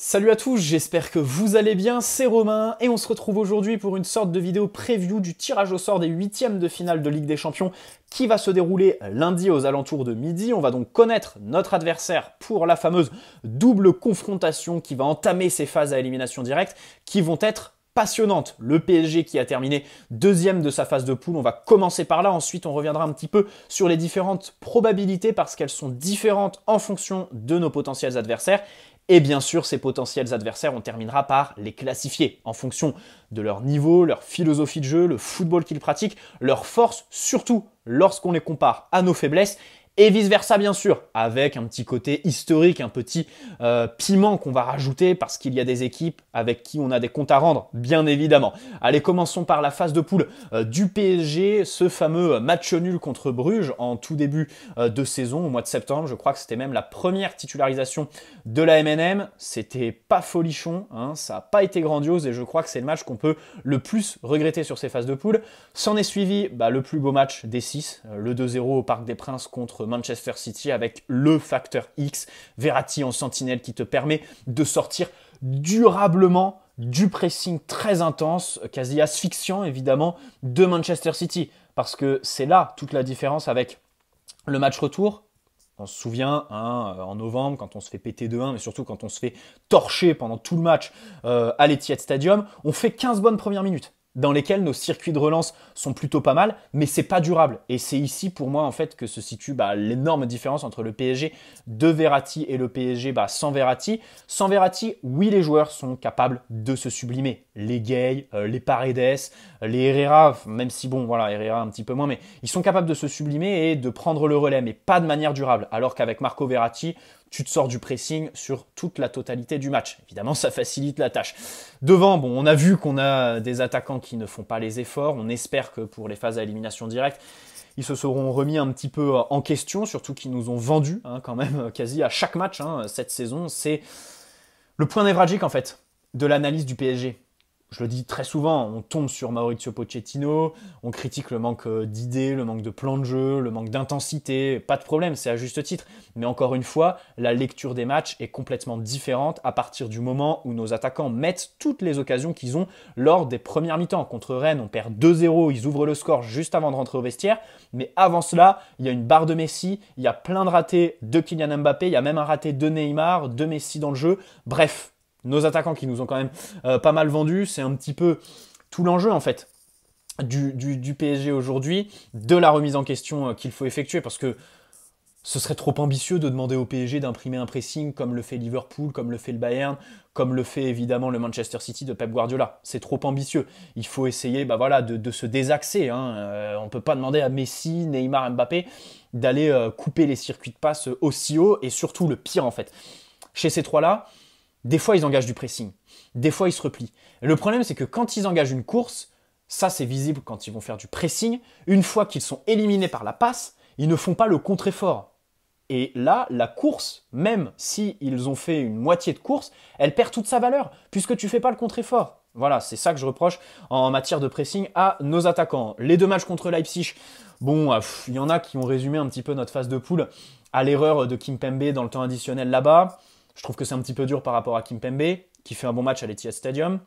Salut à tous, j'espère que vous allez bien, c'est Romain et on se retrouve aujourd'hui pour une sorte de vidéo preview du tirage au sort des huitièmes de finale de Ligue des Champions qui va se dérouler lundi aux alentours de midi. On va donc connaître notre adversaire pour la fameuse double confrontation qui va entamer ces phases à élimination directe qui vont être passionnante. Le PSG qui a terminé deuxième de sa phase de poule, on va commencer par là, ensuite on reviendra un petit peu sur les différentes probabilités parce qu'elles sont différentes en fonction de nos potentiels adversaires. Et bien sûr, ces potentiels adversaires, on terminera par les classifier en fonction de leur niveau, leur philosophie de jeu, le football qu'ils pratiquent, leurs forces, surtout lorsqu'on les compare à nos faiblesses. Et vice-versa, bien sûr, avec un petit côté historique, un petit piment qu'on va rajouter parce qu'il y a des équipes avec qui on a des comptes à rendre, bien évidemment. Allez, commençons par la phase de poule du PSG, ce fameux match nul contre Bruges en tout début de saison, au mois de septembre. Je crois que c'était même la première titularisation de la MNM. C'était pas folichon, hein, ça n'a pas été grandiose et je crois que c'est le match qu'on peut le plus regretter sur ces phases de poule. S'en est suivi le plus beau match des 6, le 2-0 au Parc des Princes contre Manchester City avec le facteur X, Verratti en sentinelle qui te permet de sortir durablement du pressing très intense, quasi asphyxiant évidemment, de Manchester City. Parce que c'est là toute la différence avec le match retour. On se souvient, en novembre, quand on se fait péter 2-1, mais surtout quand on se fait torcher pendant tout le match à l'Etihad Stadium, on fait 15 bonnes premières minutes dans lesquelles nos circuits de relance sont plutôt pas mal, mais c'est pas durable. Et c'est ici, pour moi, en fait, que se situe l'énorme différence entre le PSG de Verratti et le PSG sans Verratti. Sans Verratti, oui, les joueurs sont capables de se sublimer. Les Gay, les Paredes, les Herrera, même si bon, voilà, Herrera un petit peu moins, mais ils sont capables de se sublimer et de prendre le relais, mais pas de manière durable. Alors qu'avec Marco Verratti, tu te sors du pressing sur toute la totalité du match. Évidemment, ça facilite la tâche. Devant, bon, on a vu qu'on a des attaquants qui ne font pas les efforts. On espère que pour les phases à élimination directe, ils se seront remis un petit peu en question, surtout qu'ils nous ont vendu quand même quasi à chaque match cette saison. C'est le point névralgique en fait de l'analyse du PSG. Je le dis très souvent, on tombe sur Mauricio Pochettino, on critique le manque d'idées, le manque de plan de jeu, le manque d'intensité, pas de problème, c'est à juste titre. Mais encore une fois, la lecture des matchs est complètement différente à partir du moment où nos attaquants mettent toutes les occasions qu'ils ont lors des premières mi-temps. Contre Rennes, on perd 2-0, ils ouvrent le score juste avant de rentrer au vestiaire. Mais avant cela, il y a une barre de Messi, il y a plein de ratés de Kylian Mbappé, il y a même un raté de Neymar, de Messi dans le jeu. Bref, nos attaquants qui nous ont quand même pas mal vendus, c'est un petit peu tout l'enjeu en fait du PSG aujourd'hui, de la remise en question qu'il faut effectuer parce que ce serait trop ambitieux de demander au PSG d'imprimer un pressing comme le fait Liverpool, comme le fait le Bayern, comme le fait évidemment le Manchester City de Pep Guardiola. C'est trop ambitieux. Il faut essayer de se désaxer. On ne peut pas demander à Messi, Neymar, Mbappé d'aller couper les circuits de passe aussi haut et surtout le pire en fait. Chez ces trois-là, des fois, ils engagent du pressing. Des fois, ils se replient. Et le problème, c'est que quand ils engagent une course, ça, c'est visible quand ils vont faire du pressing. Une fois qu'ils sont éliminés par la passe, ils ne font pas le contre-effort. Et là, la course, même s'ils ont fait une moitié de course, elle perd toute sa valeur, puisque tu ne fais pas le contre-effort. Voilà, c'est ça que je reproche en matière de pressing à nos attaquants. Les deux matchs contre Leipzig, bon, il y en a qui ont résumé un petit peu notre phase de poule à l'erreur de Kimpembe dans le temps additionnel là-bas. Je trouve que c'est un petit peu dur par rapport à Kimpembe, qui fait un bon match à l'Etihad Stadium.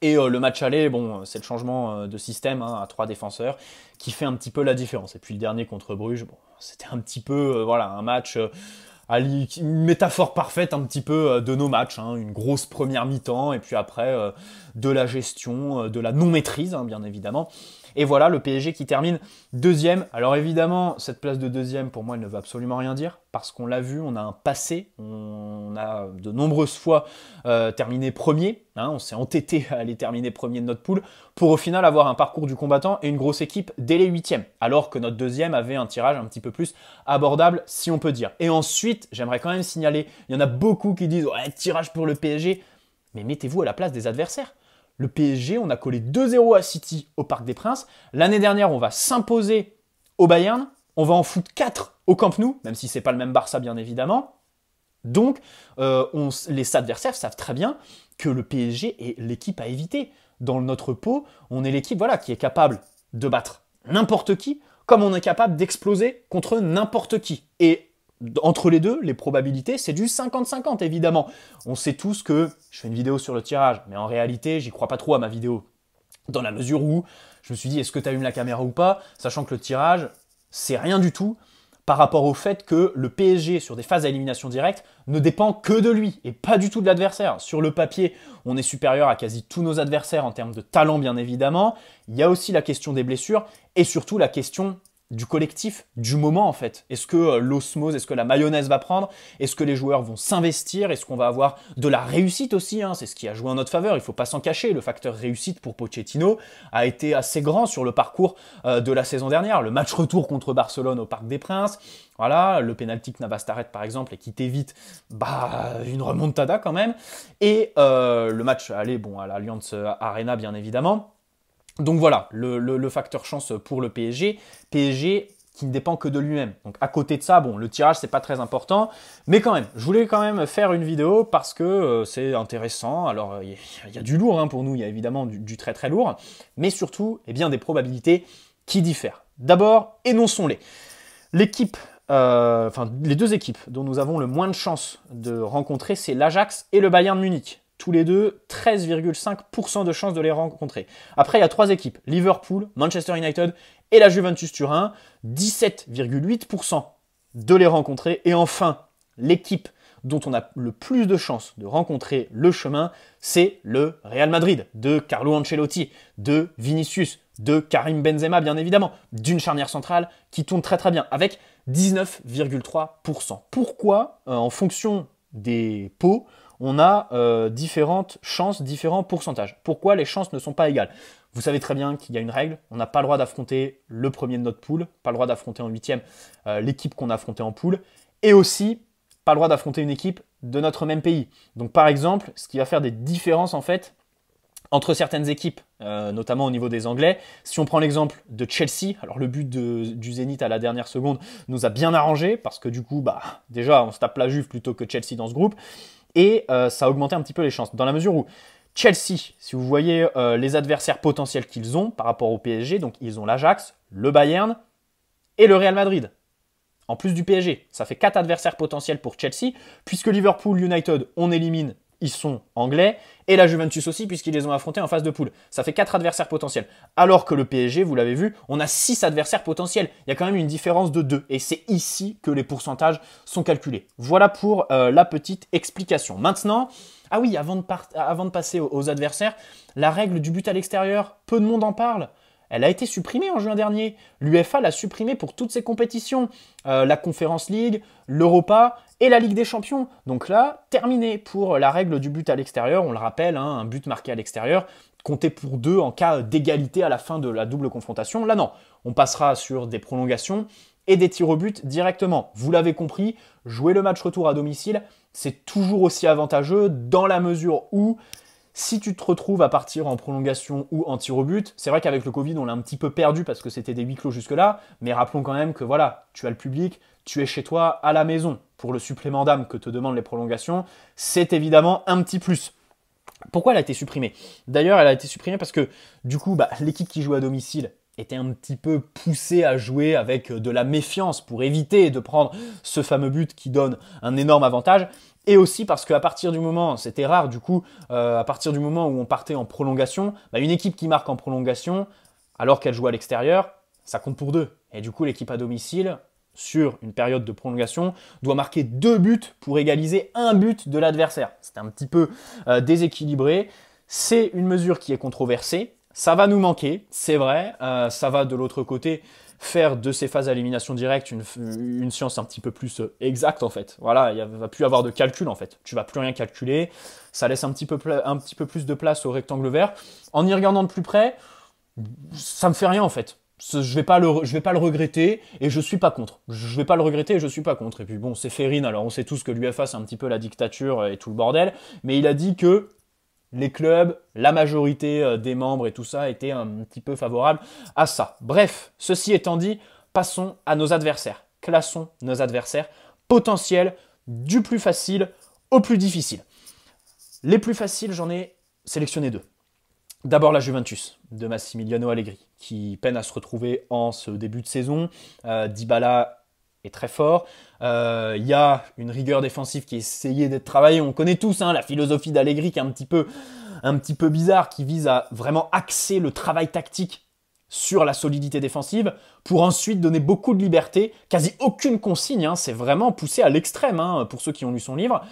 Et le match aller, bon, c'est le changement de système à 3 défenseurs qui fait un petit peu la différence. Et puis le dernier contre Bruges, bon, c'était un petit peu un match, une métaphore parfaite un petit peu de nos matchs. Une grosse première mi-temps et puis après de la gestion, de la non-maîtrise, bien évidemment. Et voilà, le PSG qui termine deuxième. Alors évidemment, cette place de deuxième, pour moi, elle ne veut absolument rien dire. Parce qu'on l'a vu, on a un passé. On a de nombreuses fois terminé premier. On s'est entêté à aller terminer premier de notre poule. Pour au final avoir un parcours du combattant et une grosse équipe dès les huitièmes. Alors que notre deuxième avait un tirage un petit peu plus abordable, si on peut dire. Et ensuite, j'aimerais quand même signaler, il y en a beaucoup qui disent « Ouais, tirage pour le PSG ». Mais mettez-vous à la place des adversaires. Le PSG, on a collé 2-0 à City au Parc des Princes. L'année dernière, on va s'imposer au Bayern. On va en foutre 4 au Camp Nou, même si ce n'est pas le même Barça, bien évidemment. Donc, les adversaires savent très bien que le PSG est l'équipe à éviter. Dans notre pot, on est l'équipe qui est capable de battre n'importe qui, comme on est capable d'exploser contre n'importe qui. Et entre les deux, les probabilités, c'est du 50-50 évidemment. On sait tous que je fais une vidéo sur le tirage, mais en réalité, j'y crois pas trop à ma vidéo. Dans la mesure où je me suis dit, est-ce que tu allumes la caméra ou pas, sachant que le tirage, c'est rien du tout par rapport au fait que le PSG, sur des phases à élimination directe, ne dépend que de lui et pas du tout de l'adversaire. Sur le papier, on est supérieur à quasi tous nos adversaires en termes de talent, bien évidemment. Il y a aussi la question des blessures et surtout la question du collectif, du moment en fait. Est-ce que l'osmose, est-ce que la mayonnaise va prendre? Est-ce que les joueurs vont s'investir? Est-ce qu'on va avoir de la réussite aussi, hein? C'est ce qui a joué en notre faveur, il ne faut pas s'en cacher. Le facteur réussite pour Pochettino a été assez grand sur le parcours de la saison dernière. Le match retour contre Barcelone au Parc des Princes, voilà, le penalty que Navas t'arrête par exemple et qui t'évite une remontada quand même. Et le match aller à l'Allianz Arena bien évidemment. Donc voilà, le facteur chance pour le PSG. PSG qui ne dépend que de lui-même. Donc à côté de ça, le tirage, c'est pas très important. Mais quand même, je voulais quand même faire une vidéo parce que c'est intéressant. Alors, il y a du lourd pour nous, il y a évidemment du très très lourd. Mais surtout, des probabilités qui diffèrent. D'abord, énonçons-les. Les deux équipes dont nous avons le moins de chances de rencontrer, c'est l'Ajax et le Bayern Munich. Tous les deux, 13,5% de chances de les rencontrer. Après, il y a 3 équipes, Liverpool, Manchester United et la Juventus Turin, 17,8% de les rencontrer. Et enfin, l'équipe dont on a le plus de chances de rencontrer le chemin, c'est le Real Madrid, de Carlo Ancelotti, de Vinicius, de Karim Benzema bien évidemment, d'une charnière centrale qui tourne très très bien, avec 19,3%. Pourquoi, en fonction des pots, on a différentes chances, différents pourcentages. Pourquoi les chances ne sont pas égales? Vous savez très bien qu'il y a une règle, on n'a pas le droit d'affronter le premier de notre poule, pas le droit d'affronter en 8e l'équipe qu'on a affrontée en poule, et aussi pas le droit d'affronter une équipe de notre même pays. Donc par exemple, ce qui va faire des différences en fait entre certaines équipes, notamment au niveau des Anglais. Si on prend l'exemple de Chelsea, alors le but du Zénith à la dernière seconde nous a bien arrangé, parce que du coup, déjà on se tape la Juve plutôt que Chelsea dans ce groupe, et ça a augmenté un petit peu les chances, dans la mesure où Chelsea, si vous voyez les adversaires potentiels qu'ils ont par rapport au PSG, donc ils ont l'Ajax, le Bayern et le Real Madrid. En plus du PSG, ça fait 4 adversaires potentiels pour Chelsea, puisque Liverpool, United, on élimine, ils sont anglais, et la Juventus aussi, puisqu'ils les ont affrontés en phase de poule. Ça fait 4 adversaires potentiels. Alors que le PSG, vous l'avez vu, on a 6 adversaires potentiels. Il y a quand même une différence de 2, et c'est ici que les pourcentages sont calculés. Voilà pour la petite explication. Maintenant, ah oui, avant de passer aux adversaires, la règle du but à l'extérieur, peu de monde en parle. Elle a été supprimée en juin dernier. L'UEFA l'a supprimée pour toutes ses compétitions. La Conference League, l'Europa et la Ligue des Champions. Donc là, terminé pour la règle du but à l'extérieur. On le rappelle, un but marqué à l'extérieur, compté pour 2 en cas d'égalité à la fin de la double confrontation. Là non, on passera sur des prolongations et des tirs au but directement. Vous l'avez compris, jouer le match retour à domicile, c'est toujours aussi avantageux dans la mesure où si tu te retrouves à partir en prolongation ou en tir au but, c'est vrai qu'avec le Covid, on l'a un petit peu perdu parce que c'était des huis clos jusque-là, mais rappelons quand même que voilà, tu as le public, tu es chez toi à la maison. Pour le supplément d'âme que te demandent les prolongations, c'est évidemment un petit plus. Pourquoi elle a été supprimée? D'ailleurs, elle a été supprimée parce que du coup, l'équipe qui joue à domicile était un petit peu poussée à jouer avec de la méfiance pour éviter de prendre ce fameux but qui donne un énorme avantage. Et aussi parce qu'à partir du moment, c'était rare du coup, à partir du moment où on partait en prolongation, une équipe qui marque en prolongation, alors qu'elle joue à l'extérieur, ça compte pour 2. Et du coup, l'équipe à domicile, sur une période de prolongation, doit marquer 2 buts pour égaliser un but de l'adversaire. C'est un petit peu déséquilibré. C'est une mesure qui est controversée. Ça va nous manquer, c'est vrai. Ça va de l'autre côté faire de ces phases à élimination directe une science un petit peu plus exacte en fait. Voilà, il ne va plus avoir de calcul en fait. Tu vas plus rien calculer. Ça laisse un petit peu plus de place au rectangle vert. En y regardant de plus près, ça me fait rien en fait. Je vais pas le regretter et je suis pas contre. Je vais pas le regretter et je suis pas contre. Et puis bon, c'est Ferrin, alors on sait tous que l'UEFA c'est un petit peu la dictature et tout le bordel, mais il a dit que les clubs, la majorité des membres et tout ça étaient un petit peu favorables à ça. Bref, ceci étant dit, passons à nos adversaires. Classons nos adversaires potentiels du plus facile au plus difficile. Les plus faciles, j'en ai sélectionné 2. D'abord la Juventus de Massimiliano Allegri, qui peine à se retrouver en ce début de saison. Dybala est très fort. Il y a une rigueur défensive qui essayait d'être travaillée. On connaît tous la philosophie d'Allegri qui est un petit peu bizarre, qui vise à vraiment axer le travail tactique sur la solidité défensive pour ensuite donner beaucoup de liberté, quasi aucune consigne, c'est vraiment poussé à l'extrême pour ceux qui ont lu son livre,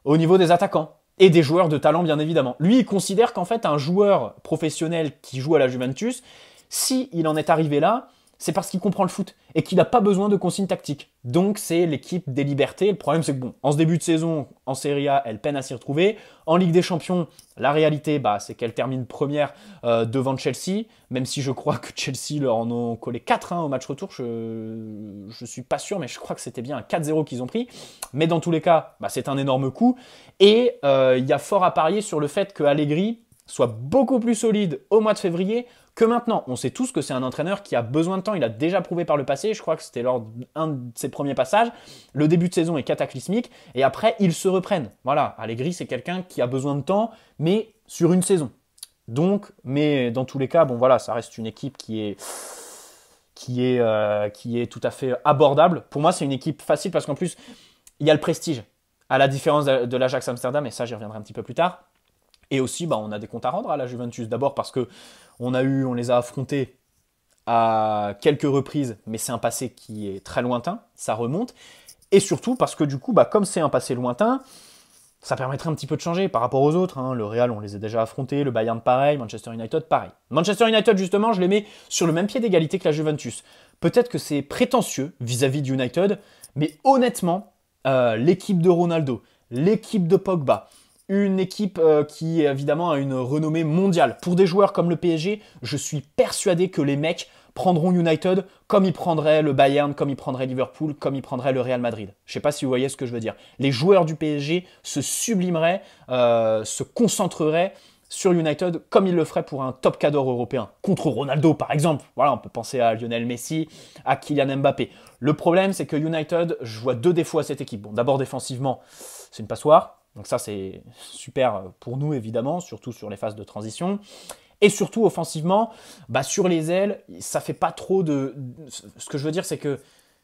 au niveau des attaquants et des joueurs de talent bien évidemment. Lui, il considère qu'en fait un joueur professionnel qui joue à la Juventus, si il en est arrivé là, c'est parce qu'il comprend le foot et qu'il n'a pas besoin de consignes tactiques. Donc c'est l'équipe des libertés. Le problème c'est que en ce début de saison, en Serie A, elle peine à s'y retrouver. En Ligue des Champions, la réalité, c'est qu'elle termine première devant Chelsea, même si je crois que Chelsea leur en ont collé 4 au match retour. Je suis pas sûr, mais je crois que c'était bien un 4-0 qu'ils ont pris. Mais dans tous les cas, c'est un énorme coup. Et il y a fort à parier sur le fait que Allegri soit beaucoup plus solide au mois de février que maintenant. On sait tous que c'est un entraîneur qui a besoin de temps, il a déjà prouvé par le passé, je crois que c'était lors d'un de ses premiers passages, le début de saison est cataclysmique, et après, ils se reprennent. Voilà, Allegri, c'est quelqu'un qui a besoin de temps, mais sur une saison. Donc, mais dans tous les cas, ça reste une équipe qui est tout à fait abordable. Pour moi, c'est une équipe facile, parce qu'en plus, il y a le prestige, à la différence de l'Ajax Amsterdam, et ça, j'y reviendrai un petit peu plus tard. Et aussi, on a des comptes à rendre à la Juventus. D'abord parce que on les a affrontés à quelques reprises, mais c'est un passé qui est très lointain, ça remonte. Et surtout parce que du coup, comme c'est un passé lointain, ça permettrait un petit peu de changer par rapport aux autres. Le Real, on les a déjà affrontés, le Bayern pareil, Manchester United pareil. Manchester United, justement, je les mets sur le même pied d'égalité que la Juventus. Peut-être que c'est prétentieux vis-à-vis du United, mais honnêtement, l'équipe de Ronaldo, l'équipe de Pogba, une équipe qui évidemment a une renommée mondiale. Pour des joueurs comme le PSG, je suis persuadé que les mecs prendront United comme ils prendraient le Bayern, comme ils prendraient Liverpool, comme ils prendraient le Real Madrid. Je ne sais pas si vous voyez ce que je veux dire. Les joueurs du PSG se sublimeraient, se concentreraient sur United comme ils le feraient pour un top cadre européen. Contre Ronaldo par exemple. Voilà, on peut penser à Lionel Messi, à Kylian Mbappé. Le problème, c'est que United, je vois 2 défauts à cette équipe. Bon, d'abord défensivement, c'est une passoire. Donc ça, c'est super pour nous, évidemment, surtout sur les phases de transition. Et surtout, offensivement, sur les ailes, ça fait pas trop de... Ce que je veux dire, c'est que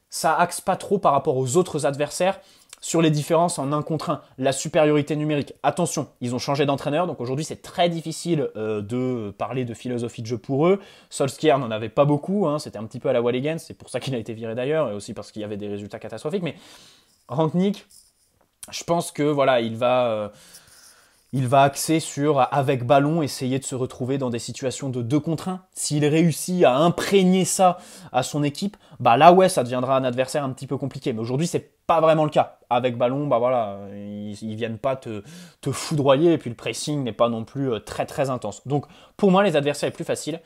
ça axe pas trop par rapport aux autres adversaires sur les différences en 1 contre 1. La supériorité numérique. Attention, ils ont changé d'entraîneur, donc aujourd'hui, c'est très difficile de parler de philosophie de jeu pour eux. Solskjaer n'en avait pas beaucoup, c'était un petit peu à la Walligan, c'est pour ça qu'il a été viré d'ailleurs, et aussi parce qu'il y avait des résultats catastrophiques. Mais Rangnick, je pense que il va axer sur, avec ballon, essayer de se retrouver dans des situations de 2 contre 1. S'il réussit à imprégner ça à son équipe, là ouais, ça deviendra un adversaire un petit peu compliqué. Mais aujourd'hui, c'est pas vraiment le cas. Avec ballon, ils viennent pas te foudroyer, et puis le pressing n'est pas non plus très très intense. Donc pour moi, les adversaires est plus facile.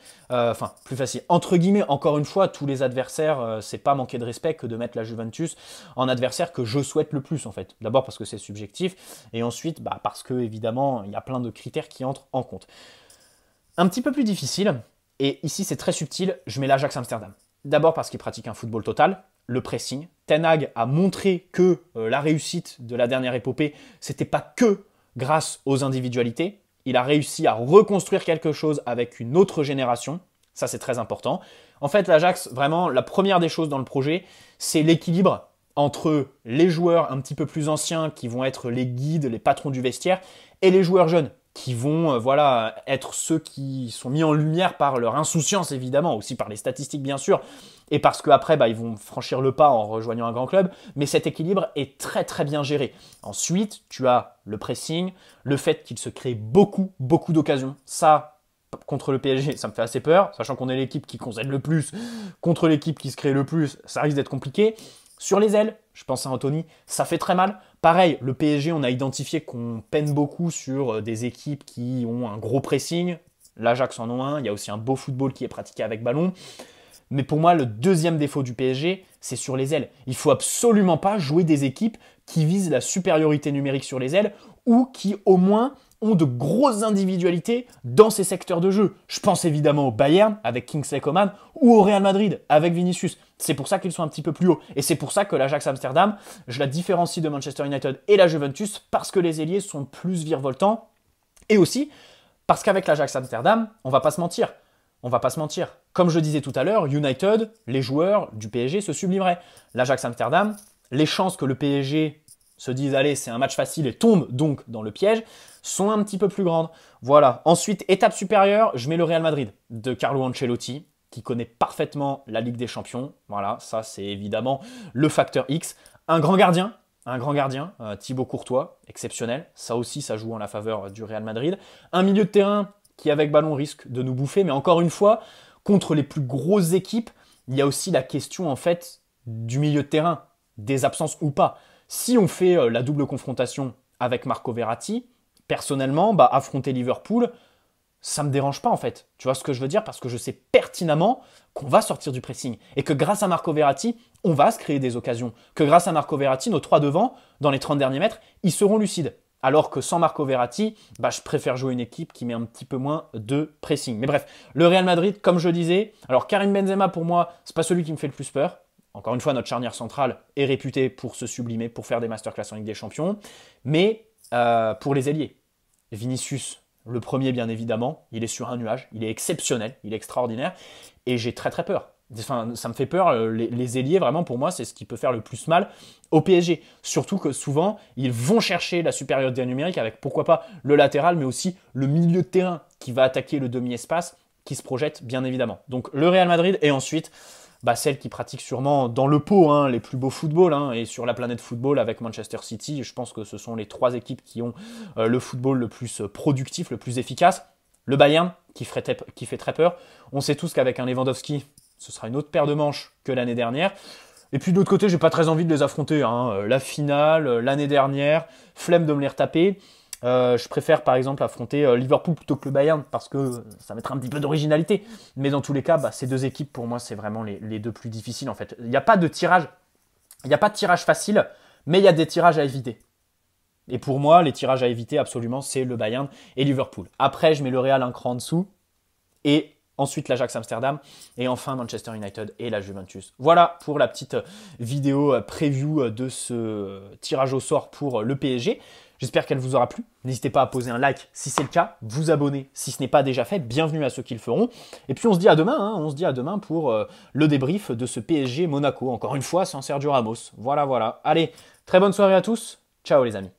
Plus facile. Entre guillemets, encore une fois, tous les adversaires, c'est pas manquer de respect que de mettre la Juventus en adversaire que je souhaite le plus en fait. D'abord parce que c'est subjectif, et ensuite parce que évidemment, il y a plein de critères qui entrent en compte. Un petit peu plus difficile, et ici c'est très subtil, je mets l'Ajax Amsterdam. D'abord parce qu'il pratique un football total, le pressing. Ten Hag a montré que la réussite de la dernière épopée, c'était pas que grâce aux individualités. Il a réussi à reconstruire quelque chose avec une autre génération. Ça, c'est très important. En fait, l'Ajax, vraiment, la première des choses dans le projet, c'est l'équilibre entre les joueurs un petit peu plus anciens qui vont être les guides, les patrons du vestiaire, et les joueurs jeunes qui vont être ceux qui sont mis en lumière par leur insouciance, évidemment, aussi par les statistiques, bien sûr, et parce qu'après, ils vont franchir le pas en rejoignant un grand club, mais cet équilibre est très très bien géré. Ensuite, tu as le pressing, le fait qu'il se crée beaucoup d'occasions. Ça, contre le PSG, ça me fait assez peur, sachant qu'on est l'équipe qui concède le plus, contre l'équipe qui se crée le plus, ça risque d'être compliqué. Sur les ailes, je pense à Anthony, ça fait très mal. Pareil, le PSG, on a identifié qu'on peine beaucoup sur des équipes qui ont un gros pressing. L'Ajax en a un, il y a aussi un beau football qui est pratiqué avec ballon. Mais pour moi, le deuxième défaut du PSG, c'est sur les ailes. Il ne faut absolument pas jouer des équipes qui visent la supériorité numérique sur les ailes ou qui, au moins, ont de grosses individualités dans ces secteurs de jeu. Je pense évidemment au Bayern avec Kingsley Coman ou au Real Madrid avec Vinicius. C'est pour ça qu'ils sont un petit peu plus hauts. Et c'est pour ça que l'Ajax Amsterdam, je la différencie de Manchester United et la Juventus parce que les ailiers sont plus virevoltants et aussi parce qu'avec l'Ajax Amsterdam, on va pas se mentir, on va pas se mentir. Comme je disais tout à l'heure, United, les joueurs du PSG se sublimeraient. L'Ajax Amsterdam, les chances que le PSG se dise allez, c'est un match facile et tombe donc dans le piège, sont un petit peu plus grandes. Voilà. Ensuite, étape supérieure, je mets le Real Madrid de Carlo Ancelotti, qui connaît parfaitement la Ligue des Champions. Voilà, ça c'est évidemment le facteur X. Un grand gardien, Thibaut Courtois, exceptionnel. Ça aussi, ça joue en la faveur du Real Madrid. Un milieu de terrain qui, avec ballon, risque de nous bouffer. Mais encore une fois, contre les plus grosses équipes, il y a aussi la question en fait du milieu de terrain, des absences ou pas. Si on fait la double confrontation avec Marco Verratti, personnellement, affronter Liverpool, ça me dérange pas en fait. Tu vois ce que je veux dire? Parce que je sais pertinemment qu'on va sortir du pressing. Et que grâce à Marco Verratti, on va se créer des occasions. Que grâce à Marco Verratti, nos trois devants, dans les 30 derniers mètres, ils seront lucides. Alors que sans Marco Verratti, je préfère jouer une équipe qui met un petit peu moins de pressing. Mais bref, le Real Madrid, comme je disais, alors Karim Benzema pour moi, c'est pas celui qui me fait le plus peur. Encore une fois, notre charnière centrale est réputée pour se sublimer, pour faire des masterclass en Ligue des Champions. Mais pour les ailiers, Vinicius, le premier, bien évidemment, il est sur un nuage, il est exceptionnel, il est extraordinaire, et j'ai très très peur. Enfin, ça me fait peur, les ailiers, vraiment, pour moi, c'est ce qui peut faire le plus mal au PSG. Surtout que souvent, ils vont chercher la supériorité numérique avec, pourquoi pas, le latéral, mais aussi le milieu de terrain qui va attaquer le demi-espace, qui se projette, bien évidemment. Donc, le Real Madrid, et ensuite, celle qui pratique sûrement dans le pot les plus beaux footballs et sur la planète football avec Manchester City. Je pense que ce sont les trois équipes qui ont le football le plus productif, le plus efficace. Le Bayern qui fait très peur. On sait tous qu'avec un Lewandowski, ce sera une autre paire de manches que l'année dernière. Et puis de l'autre côté, j'ai pas très envie de les affronter. La finale, l'année dernière, flemme de me les retaper. Je préfère par exemple affronter Liverpool plutôt que le Bayern parce que ça mettra un petit peu d'originalité. Mais dans tous les cas, ces deux équipes pour moi c'est vraiment les deux plus difficiles en fait. Il n'y a pas de tirage, facile, mais il y a des tirages à éviter. Et pour moi, les tirages à éviter absolument, c'est le Bayern et Liverpool. Après, je mets le Real un cran en dessous et ensuite l'Ajax Amsterdam et enfin Manchester United et la Juventus. Voilà pour la petite vidéo preview de ce tirage au sort pour le PSG. J'espère qu'elle vous aura plu. N'hésitez pas à poser un like si c'est le cas, vous abonner si ce n'est pas déjà fait. Bienvenue à ceux qui le feront. Et puis on se dit à demain, on se dit à demain pour le débrief de ce PSG Monaco. Encore une fois, sans Sergio Ramos. Voilà. Allez, très bonne soirée à tous. Ciao les amis.